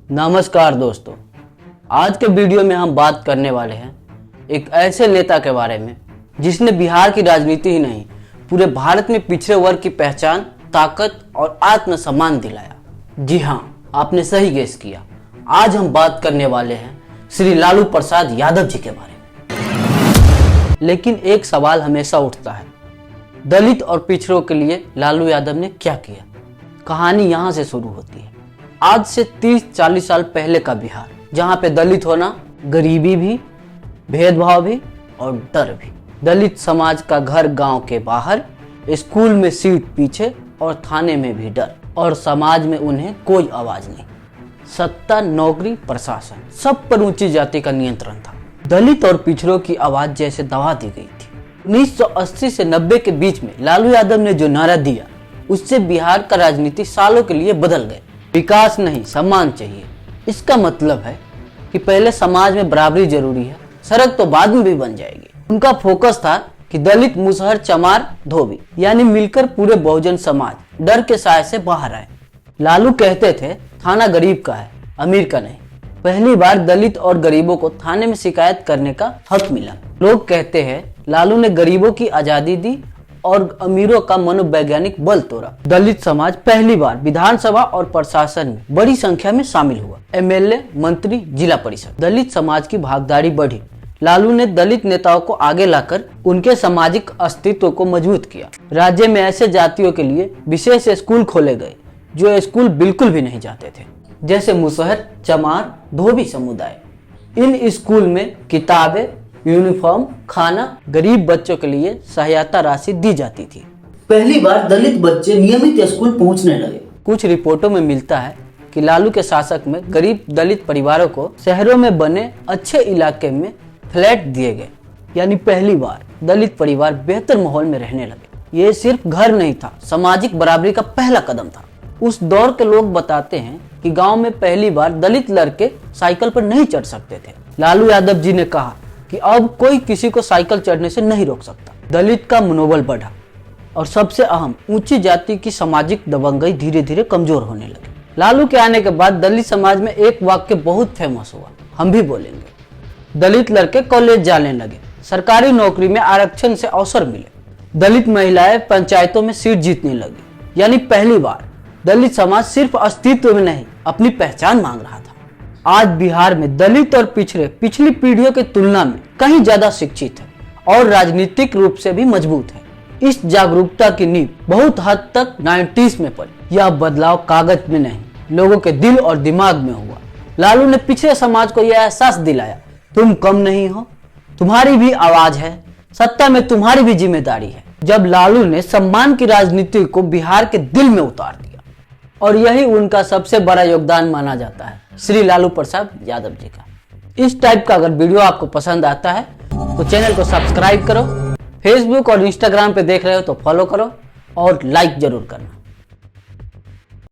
नमस्कार दोस्तों, आज के वीडियो में हम बात करने वाले हैं एक ऐसे नेता के बारे में जिसने बिहार की राजनीति ही नहीं पूरे भारत में पिछड़े वर्ग की पहचान, ताकत और आत्मसम्मान दिलाया। जी हाँ, आपने सही गेस किया। आज हम बात करने वाले हैं श्री लालू प्रसाद यादव जी के बारे में। लेकिन एक सवाल हमेशा उठता है, दलित और पिछड़ों के लिए लालू यादव ने क्या किया? कहानी यहाँ से शुरू होती है। आज से 30-40 साल पहले का बिहार, जहाँ पे दलित होना गरीबी भी, भेदभाव भी और डर भी। दलित समाज का घर गांव के बाहर, स्कूल में सीट पीछे और थाने में भी डर, और समाज में उन्हें कोई आवाज नहीं। सत्ता, नौकरी, प्रशासन, सब पर ऊंची जाति का नियंत्रण था। दलित और पिछड़ों की आवाज जैसे दबा दी गई थी। 1980 से 90 के बीच में लालू यादव ने जो नारा दिया, उससे बिहार का राजनीति सालों के लिए बदल गए। विकास नहीं, सम्मान चाहिए। इसका मतलब है कि पहले समाज में बराबरी जरूरी है, सड़क तो बाद में भी बन जाएगी। उनका फोकस था कि दलित, मुसहर, चमार, धोबी यानी मिलकर पूरे बहुजन समाज डर के साए से बाहर आए। लालू कहते थे, थाना गरीब का है, अमीर का नहीं। पहली बार दलित और गरीबों को थाने में शिकायत करने का हक मिला। लोग कहते हैं लालू ने गरीबों की आजादी दी और अमीरों का मनोवैज्ञानिक बल तोड़ा। दलित समाज पहली बार विधानसभा और प्रशासन में बड़ी संख्या में शामिल हुआ। एमएलए, मंत्री, जिला परिषद। दलित समाज की भागीदारी बढ़ी। लालू ने दलित नेताओं को आगे लाकर उनके सामाजिक अस्तित्व को मजबूत किया। राज्य में ऐसे जातियों के लिए विशेष स्कूल खोले गए जो स्कूल बिल्कुल भी नहीं जाते थे, जैसे मुसहर, चमार, धोबी समुदाय। इन स्कूल में किताबें, यूनिफॉर्म, खाना, गरीब बच्चों के लिए सहायता राशि दी जाती थी। पहली बार दलित बच्चे नियमित स्कूल पहुंचने लगे। कुछ रिपोर्टों में मिलता है कि लालू के शासक में गरीब दलित परिवारों को शहरों में बने अच्छे इलाके में फ्लैट दिए गए, यानी पहली बार दलित परिवार बेहतर माहौल में रहने लगे। ये सिर्फ घर नहीं था, सामाजिक बराबरी का पहला कदम था। उस दौर के लोग बताते हैं कि गांव में पहली बार दलित लड़के साइकिल पर नहीं चढ़ सकते थे। लालू यादव जी ने कहा कि अब कोई किसी को साइकिल चढ़ने से नहीं रोक सकता। दलित का मनोबल बढ़ा और सबसे अहम, ऊंची जाति की सामाजिक दबंगई धीरे धीरे कमजोर होने लगी। लालू के आने के बाद दलित समाज में एक वाक्य बहुत फेमस हुआ, हम भी बोलेंगे। दलित लड़के कॉलेज जाने लगे, सरकारी नौकरी में आरक्षण से अवसर मिले, दलित महिलाएं पंचायतों में सीट जीतने लगी। यानी पहली बार दलित समाज सिर्फ अस्तित्व में नहीं, अपनी पहचान मांग रहा था। आज बिहार में दलित और पिछड़े पिछली पीढ़ियों की तुलना में कहीं ज्यादा शिक्षित है और राजनीतिक रूप से भी मजबूत है। इस जागरूकता की नींव बहुत हद तक 90s में पड़ी। यह बदलाव कागज में नहीं, लोगों के दिल और दिमाग में हुआ। लालू ने पिछड़े समाज को यह एहसास दिलाया, तुम कम नहीं हो, तुम्हारी भी आवाज है, सत्ता में तुम्हारी भी जिम्मेदारी है। जब लालू ने सम्मान की राजनीति को बिहार के दिल में उतार दिया, और यही उनका सबसे बड़ा योगदान माना जाता है, श्री लालू प्रसाद यादव जी का। इस टाइप का अगर वीडियो आपको पसंद आता है तो चैनल को सब्सक्राइब करो, फेसबुक और इंस्टाग्राम पे देख रहे हो तो फॉलो करो और लाइक जरूर करना।